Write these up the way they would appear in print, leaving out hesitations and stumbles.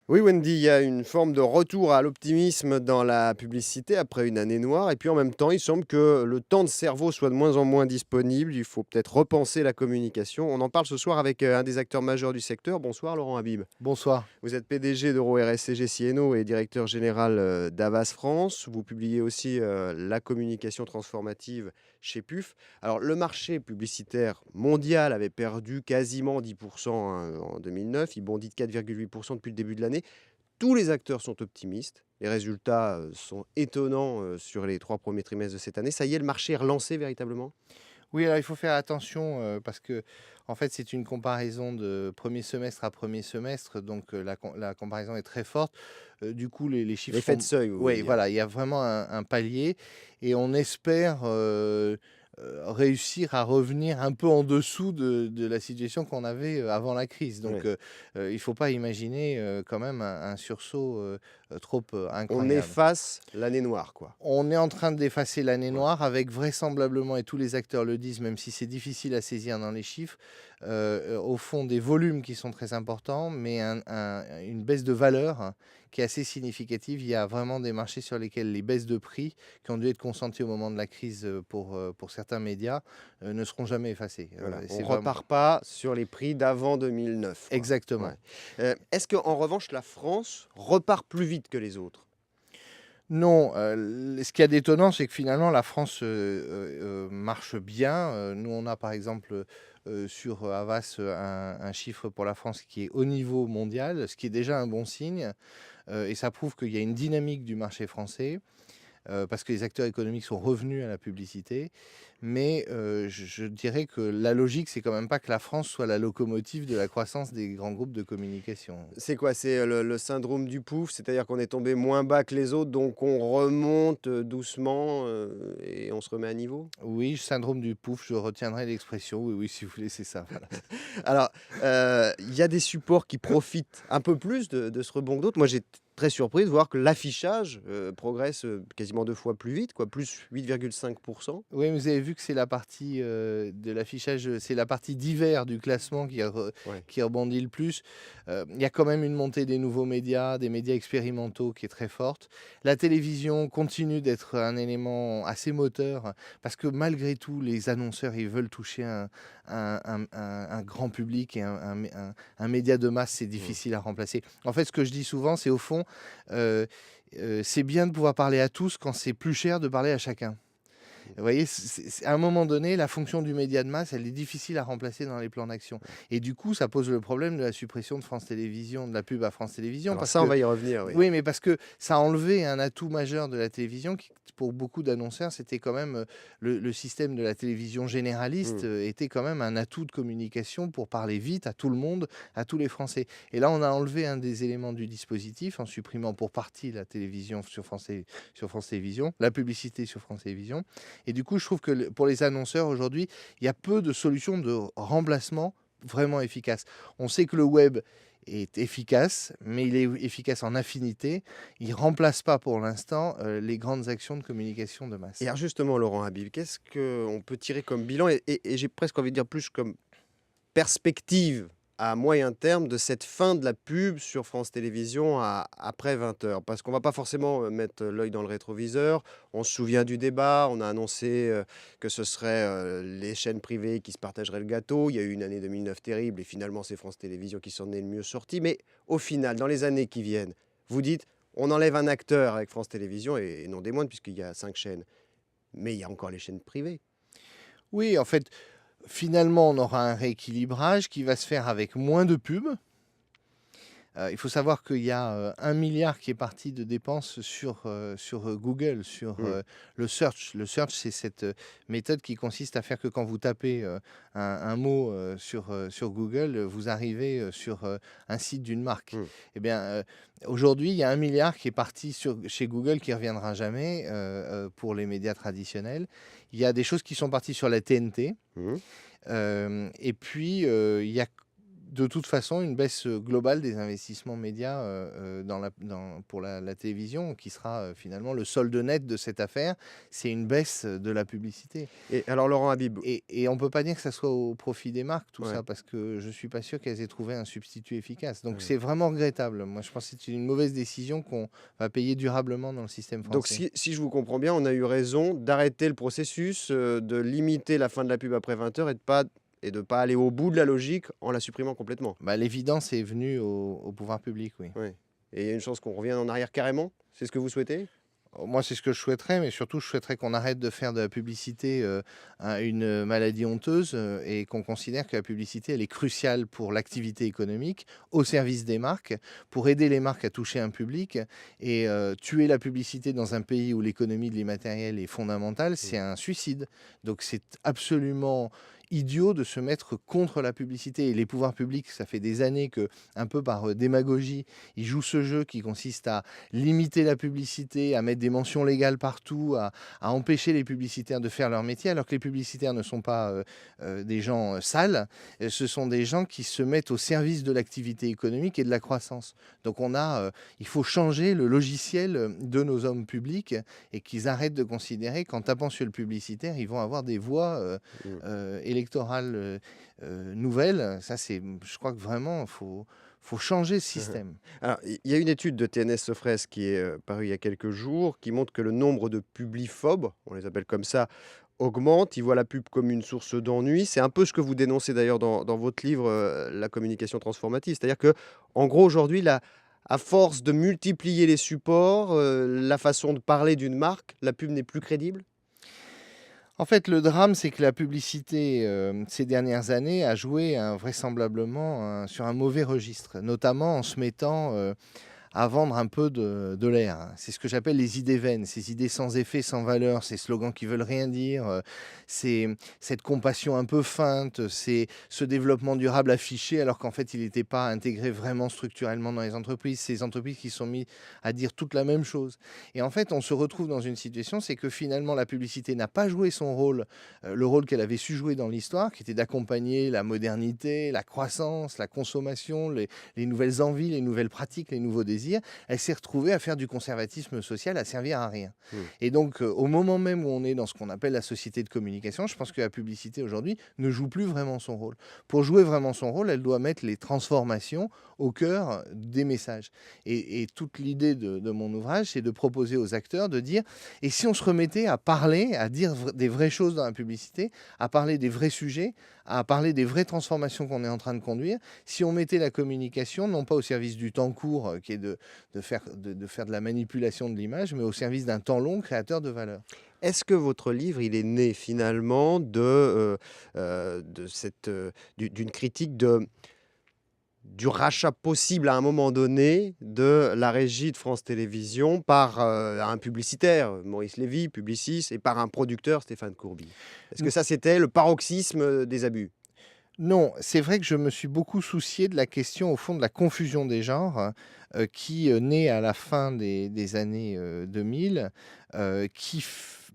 Oui, Wendy, il y a une forme de retour à l'optimisme dans la publicité après une année noire. Et puis en même temps, il semble que le temps de cerveau soit de moins en moins disponible. Il faut peut-être repenser la communication. On en parle ce soir avec un des acteurs majeurs du secteur. Bonsoir, Laurent Habib. Bonsoir. Vous êtes PDG d'Euro RSCG CNO et directeur général d'Avas France. Vous publiez aussi la communication transformative chez PUF. Alors, le marché publicitaire mondial avait perdu quasiment 10% en 2009. Il bondit de 4,8% depuis le début de l'année. Tous les acteurs sont optimistes. Les résultats sont étonnants sur les 3 premiers trimestres de cette année. Ça y est, le marché est relancé véritablement. Oui, alors il faut faire attention parce que en fait c'est une comparaison de premier semestre à premier semestre, donc la comparaison est très forte. Du coup, les chiffres L'effet de sont... seuil, vous voulez Oui, dire. voilà, il y a vraiment un palier et on espère réussir à revenir un peu en dessous de la situation qu'on avait avant la crise. Donc Ouais. il ne faut pas imaginer quand même un sursaut trop On incroyable. efface l'année noire, quoi. On est en train d'effacer l'année Ouais. noire avec vraisemblablement, et tous les acteurs le disent, même si c'est difficile à saisir dans les chiffres, au fond des volumes qui sont très importants, mais une baisse de valeur qui est assez significative. Il y a vraiment des marchés sur lesquels les baisses de prix qui ont dû être consentées au moment de la crise pour certains médias ne seront jamais effacées. Voilà, Et on c'est vraiment... repart pas sur les prix d'avant 2009, quoi. Exactement. Ouais. Est-ce qu'en revanche, la France repart plus vite que les autres? Non, ce qu'il y a d'étonnant, c'est que finalement la France, marche bien. Nous, on a par exemple, sur Havas, un chiffre pour la France qui est au niveau mondial, ce qui est déjà un bon signe, et ça prouve qu'il y a une dynamique du marché français, parce que les acteurs économiques sont revenus à la publicité. Mais je dirais que la logique, c'est quand même pas que la France soit la locomotive de la croissance des grands groupes de communication. C'est quoi? C'est le syndrome du pouf, c'est-à-dire qu'on est tombé moins bas que les autres, donc on remonte doucement et on se remet à niveau? Oui, syndrome du pouf, je retiendrai l'expression. Oui, oui, si vous voulez, c'est ça, voilà. Alors, il y a des supports qui profitent un peu plus de ce rebond que d'autres. Moi, j'étais très surpris de voir que l'affichage progresse quasiment 2 fois plus vite, quoi, plus 8,5%. Oui, mais vous avez vu que c'est la partie, de l'affichage, c'est la partie d'hiver du classement Ouais. qui rebondit le plus. Il y a quand même une montée des nouveaux médias, des médias expérimentaux qui est très forte. La télévision continue d'être un élément assez moteur, parce que malgré tout, les annonceurs, ils veulent toucher un grand public et un média de masse, c'est Mmh. difficile à remplacer. En fait, ce que je dis souvent, c'est au fond, heu c'est bien de pouvoir parler à tous quand c'est plus cher de parler à chacun. Vous voyez, à un moment donné, la fonction du média de masse, elle est difficile à remplacer dans les plans d'action. Et du coup, ça pose le problème de la suppression de France Télévisions, de la pub à France Télévisions, Alors parce ça, on que va y revenir, oui. oui, mais parce que ça a enlevé un atout majeur de la télévision qui, pour beaucoup d'annonceurs, c'était quand même le système de la télévision généraliste Mmh. était quand même un atout de communication pour parler vite à tout le monde, à tous les Français. Et là, on a enlevé un des éléments du dispositif en supprimant pour partie la télévision sur France Télévisions, la publicité sur France Télévisions. Et du coup, je trouve que pour les annonceurs aujourd'hui, il y a peu de solutions de remplacement vraiment efficaces. On sait que le web est efficace, mais il est efficace en affinité. Il ne remplace pas pour l'instant les grandes actions de communication de Et masse. alors justement, Laurent Habib, qu'est-ce qu'on peut tirer comme bilan et j'ai presque envie de dire plus comme perspective à moyen terme de cette fin de la pub sur France Télévisions après 20 heures? Parce qu'on va pas forcément mettre l'œil dans le rétroviseur. On se souvient du débat, on a annoncé que ce serait les chaînes privées qui se partageraient le gâteau. Il y a eu une année 2009 terrible et finalement c'est France Télévisions qui s'en est le mieux sorti. Mais au final, dans les années qui viennent, vous dites, on enlève un acteur avec France Télévisions et non des moindres puisqu'il y a 5 chaînes. Mais il y a encore les chaînes privées. Oui, en fait, finalement, on aura un rééquilibrage qui va se faire avec moins de pubs. Il faut savoir qu'il y a 1 milliard qui est parti de dépenses sur Google, sur Mmh. le search. Le search, c'est cette méthode qui consiste à faire que quand vous tapez un mot sur Google, vous arrivez sur un site d'une marque. Mmh. Eh bien, aujourd'hui, il y a 1 milliard qui est parti chez Google qui ne reviendra jamais pour les médias traditionnels. Il y a des choses qui sont parties sur la TNT. Mmh. Et puis, il y a de toute façon une baisse globale des investissements médias pour la télévision, qui sera finalement le solde net de cette affaire. C'est une baisse de la publicité. Et alors, Laurent Habib, Et on ne peut pas dire que ça soit au profit des marques, tout ouais, ça, parce que je ne suis pas sûr qu'elles aient trouvé un substitut efficace. Donc ouais. c'est vraiment regrettable. Moi, je pense que c'est une mauvaise décision qu'on va payer durablement dans le système Donc, français. si je vous comprends bien, on a eu raison d'arrêter le processus, de limiter la fin de la pub après 20 heures et de pas aller au bout de la logique en la supprimant complètement. Bah, l'évidence est venue au pouvoir public, oui. Ouais. Et il y a une chance qu'on revienne en arrière carrément? C'est ce que vous souhaitez? Moi, c'est ce que je souhaiterais, mais surtout, je souhaiterais qu'on arrête de faire de la publicité une maladie honteuse et qu'on considère que la publicité, elle est cruciale pour l'activité économique, au service des marques, pour aider les marques à toucher un public. Et tuer la publicité dans un pays où l'économie de l'immatériel est fondamentale, c'est un suicide. Donc, c'est absolument idiot de se mettre contre la publicité. Et les pouvoirs publics, ça fait des années que, un peu par démagogie, ils jouent ce jeu qui consiste à limiter la publicité, à mettre des mentions légales partout, à empêcher les publicitaires de faire leur métier, alors que les publicitaires ne sont pas des gens sales, ce sont des gens qui se mettent au service de l'activité économique et de la croissance. Donc il faut changer le logiciel de nos hommes publics et qu'ils arrêtent de considérer qu'en tapant sur le publicitaire, ils vont avoir des voix électorales nouvelles. Ça, je crois que vraiment, il faut changer ce système. Alors, il y a une étude de TNS Sofres qui est parue il y a quelques jours qui montre que le nombre de publiphobes, on les appelle comme ça, augmente. Ils voient la pub comme une source d'ennui. C'est un peu ce que vous dénoncez d'ailleurs dans votre livre, La communication transformative. C'est-à-dire que, en gros, aujourd'hui, à force de multiplier les supports, la façon de parler d'une marque, la pub n'est plus crédible? En fait, le drame, c'est que la publicité, ces dernières années, a joué vraisemblablement sur un mauvais registre, notamment en se mettant à vendre un peu de l'air. C'est ce que j'appelle les idées vaines, ces idées sans effet, sans valeur, ces slogans qui veulent rien dire, c'est cette compassion un peu feinte, c'est ce développement durable affiché alors qu'en fait il n'était pas intégré vraiment structurellement dans les entreprises, ces entreprises qui sont mises à dire toute la même chose. Et en fait on se retrouve dans une situation, c'est que finalement la publicité n'a pas joué son rôle, le rôle qu'elle avait su jouer dans l'histoire, qui était d'accompagner la modernité, la croissance, la consommation, les nouvelles envies, les nouvelles pratiques, les nouveaux désirs. Elle s'est retrouvée à faire du conservatisme social, à servir à rien. Et donc, au moment même où on est dans ce qu'on appelle la société de communication, je pense que la publicité aujourd'hui ne joue plus vraiment son rôle. Pour jouer vraiment son rôle, elle doit mettre les transformations au cœur des messages. Et toute l'idée de mon ouvrage, c'est de proposer aux acteurs de dire, et si on se remettait à parler, à dire des vraies choses dans la publicité, à parler des vrais sujets, à parler des vraies transformations qu'on est en train de conduire, si on mettait la communication, non pas au service du temps court, qui est de faire de la manipulation de l'image, mais au service d'un temps long créateur de valeur. Est-ce que votre livre, il est né finalement d'une critique du rachat possible à un moment donné de la régie de France Télévisions par un publicitaire, Maurice Lévy, Publicis, et par un producteur, Stéphane Courby? Est-ce que ça, c'était le paroxysme des abus? Non, c'est vrai que je me suis beaucoup soucié de la question, au fond, de la confusion des genres, qui naît à la fin des années 2000, qui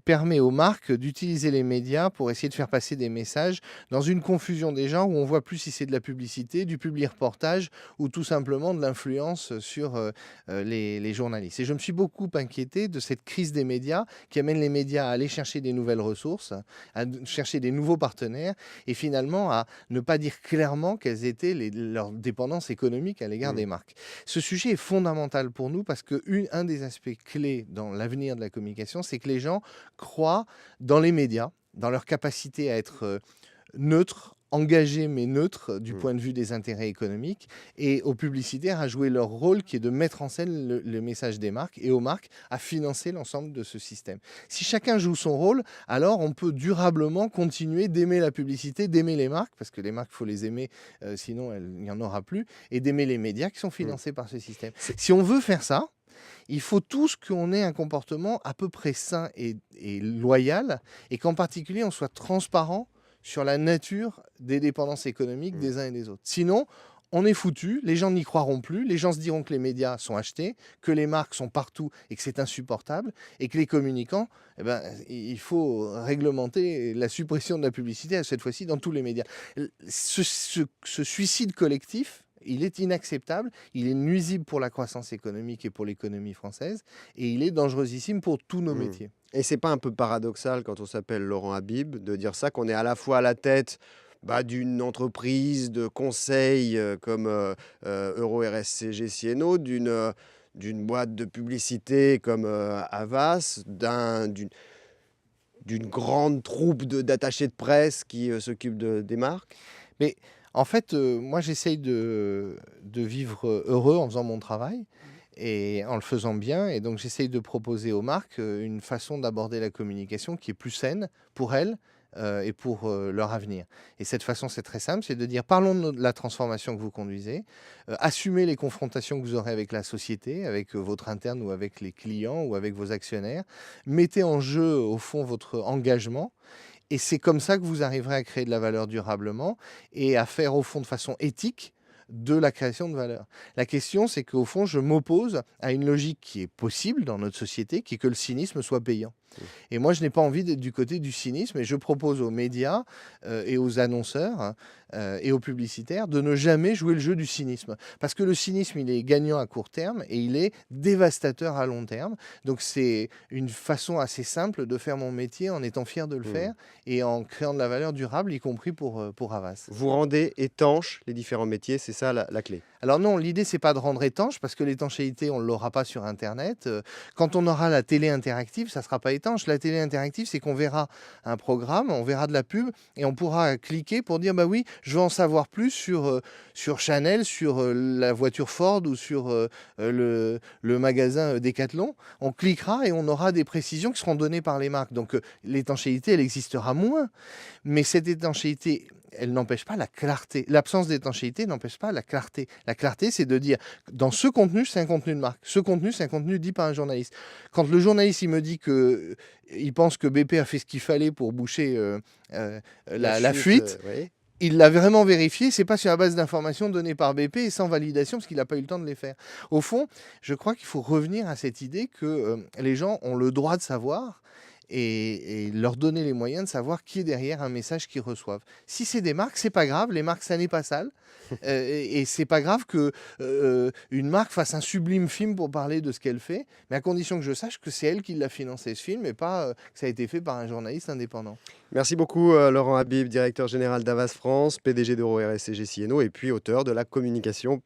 permet aux marques d'utiliser les médias pour essayer de faire passer des messages dans une confusion des genres où on voit plus si c'est de la publicité, du publi-reportage ou tout simplement de l'influence sur les journalistes. Et je me suis beaucoup inquiété de cette crise des médias qui amène les médias à aller chercher des nouvelles ressources, à chercher des nouveaux partenaires et finalement à ne pas dire clairement quelles étaient leurs dépendances économiques à l'égard des marques. Ce sujet est fondamental pour nous parce qu'un des aspects clés dans l'avenir de la communication, c'est que les gens croient dans les médias, dans leur capacité à être neutres, engagés mais neutres du point de vue des intérêts économiques, et aux publicitaires à jouer leur rôle qui est de mettre en scène le message des marques, et aux marques à financer l'ensemble de ce système. Si chacun joue son rôle, alors on peut durablement continuer d'aimer la publicité, d'aimer les marques, parce que les marques, il faut les aimer, sinon il n'y en aura plus, et d'aimer les médias qui sont financés par ce système. Si on veut faire ça, il faut tous qu'on ait un comportement à peu près sain et loyal, et qu'en particulier on soit transparent sur la nature des dépendances économiques des uns et des autres. Sinon, on est foutu, les gens n'y croiront plus, les gens se diront que les médias sont achetés, que les marques sont partout et que c'est insupportable, et que les communicants, eh ben, il faut réglementer la suppression de la publicité, cette fois-ci dans tous les médias. Ce suicide collectif, il est inacceptable, il est nuisible pour la croissance économique et pour l'économie française, et il est dangerosissime pour tous nos métiers. Et c'est pas un peu paradoxal quand on s'appelle Laurent Habib de dire ça, qu'on est à la fois à la tête d'une entreprise de conseil comme Euro RSCG Cieno, d'une boîte de publicité comme Havas, d'une grande troupe d'attachés de presse qui s'occupe des marques? Mais en fait, moi j'essaye de vivre heureux en faisant mon travail et en le faisant bien, et donc j'essaye de proposer aux marques une façon d'aborder la communication qui est plus saine pour elles et pour leur avenir. Et cette façon, c'est très simple, c'est de dire: parlons de la transformation que vous conduisez, assumez les confrontations que vous aurez avec la société, avec votre interne ou avec les clients ou avec vos actionnaires, mettez en jeu au fond votre engagement. Et c'est comme ça que vous arriverez à créer de la valeur durablement et à faire au fond de façon éthique de la création de valeur. La question, c'est qu'au fond, je m'oppose à une logique qui est possible dans notre société, qui est que le cynisme soit payant. Et moi, je n'ai pas envie d'être du côté du cynisme, et je propose aux médias et aux annonceurs et aux publicitaires de ne jamais jouer le jeu du cynisme. Parce que le cynisme, il est gagnant à court terme et il est dévastateur à long terme. Donc c'est une façon assez simple de faire mon métier en étant fier de le faire et en créant de la valeur durable, y compris pour Havas. Vous rendez étanches les différents métiers, c'est ça la clé? Alors non, l'idée, c'est pas de rendre étanche, parce que l'étanchéité, on ne l'aura pas sur Internet. Quand on aura la télé interactive, ça ne sera pas étanche. La télé interactive, c'est qu'on verra un programme, on verra de la pub, et on pourra cliquer pour dire: bah oui, je veux en savoir plus sur Chanel, sur la voiture Ford ou sur le magasin Decathlon. On cliquera et on aura des précisions qui seront données par les marques. Donc l'étanchéité, elle existera moins. Mais cette étanchéité, elle n'empêche pas la clarté. L'absence d'étanchéité n'empêche pas la clarté. La clarté, c'est de dire: dans ce contenu, c'est un contenu de marque. Ce contenu, c'est un contenu dit par un journaliste. Quand le journaliste, il me dit que il pense que BP a fait ce qu'il fallait pour boucher la fuite, Oui. il l'a vraiment vérifié. C'est pas sur la base d'informations données par BP et sans validation, parce qu'il n'a pas eu le temps de les faire. Au fond, je crois qu'il faut revenir à cette idée que les gens ont le droit de savoir, et leur donner les moyens de savoir qui est derrière un message qu'ils reçoivent. Si c'est des marques, c'est pas grave, les marques, ça n'est pas sale. Et c'est pas grave que une marque fasse un sublime film pour parler de ce qu'elle fait, mais à condition que je sache que c'est elle qui l'a financé, ce film, et pas que ça a été fait par un journaliste indépendant. Merci beaucoup Laurent Habib, directeur général d'Havas France, PDG d'Euro RSCG Cieno et puis auteur de la communication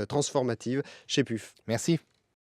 transformative chez PUF. Merci.